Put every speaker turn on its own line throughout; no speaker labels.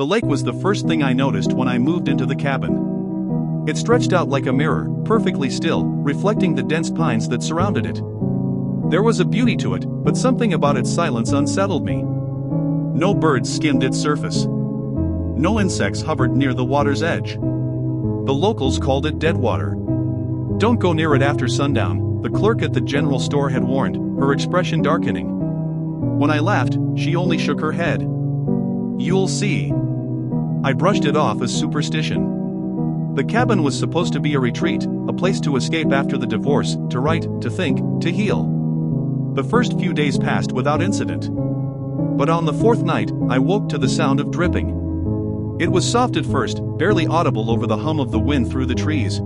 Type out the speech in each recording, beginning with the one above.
The lake was the first thing I noticed when I moved into the cabin. It stretched out like a mirror, perfectly still, reflecting the dense pines that surrounded it. There was a beauty to it, but something about its silence unsettled me. No birds skimmed its surface. No insects hovered near the water's edge. The locals called it dead water. "Don't go near it after sundown," the clerk at the general store had warned, her expression darkening. When I laughed, she only shook her head. "You'll see." I brushed it off as superstition. The cabin was supposed to be a retreat, a place to escape after the divorce, to write, to think, to heal. The first few days passed without incident. But on the fourth night, I woke to the sound of dripping. It was soft at first, barely audible over the hum of the wind through the trees.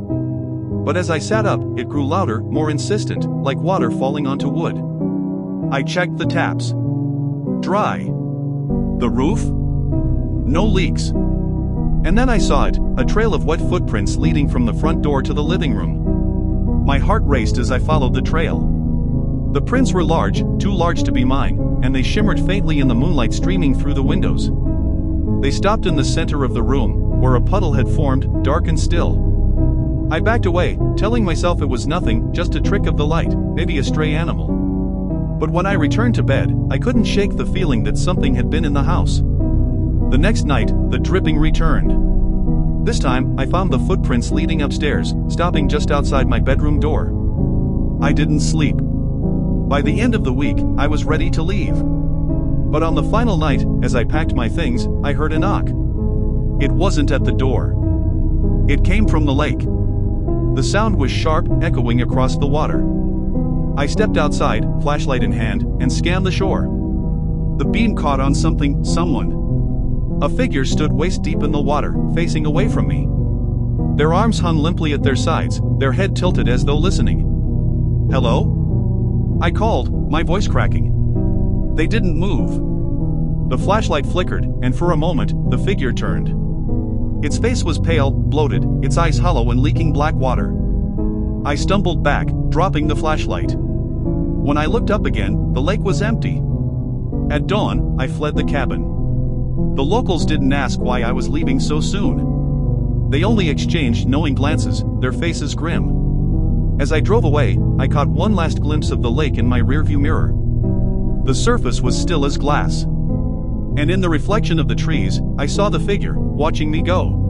But as I sat up, it grew louder, more insistent, like water falling onto wood. I checked the taps. Dry. The roof? No leaks. And then I saw it, a trail of wet footprints leading from the front door to the living room. My heart raced as I followed the trail. The prints were large, too large to be mine, and they shimmered faintly in the moonlight streaming through the windows. They stopped in the center of the room, where a puddle had formed, dark and still. I backed away, telling myself it was nothing, just a trick of the light, maybe a stray animal. But when I returned to bed, I couldn't shake the feeling that something had been in the house. The next night, the dripping returned. This time, I found the footprints leading upstairs, stopping just outside my bedroom door. I didn't sleep. By the end of the week, I was ready to leave. But on the final night, as I packed my things, I heard a knock. It wasn't at the door. It came from the lake. The sound was sharp, echoing across the water. I stepped outside, flashlight in hand, and scanned the shore. The beam caught on something, someone. A figure stood waist-deep in the water, facing away from me. Their arms hung limply at their sides, their head tilted as though listening. "Hello?" I called, my voice cracking. They didn't move. The flashlight flickered, and for a moment, the figure turned. Its face was pale, bloated, its eyes hollow and leaking black water. I stumbled back, dropping the flashlight. When I looked up again, the lake was empty. At dawn, I fled the cabin. The locals didn't ask why I was leaving so soon. They only exchanged knowing glances, their faces grim. As I drove away, I caught one last glimpse of the lake in my rearview mirror. The surface was still as glass. And in the reflection of the trees, I saw the figure, watching me go.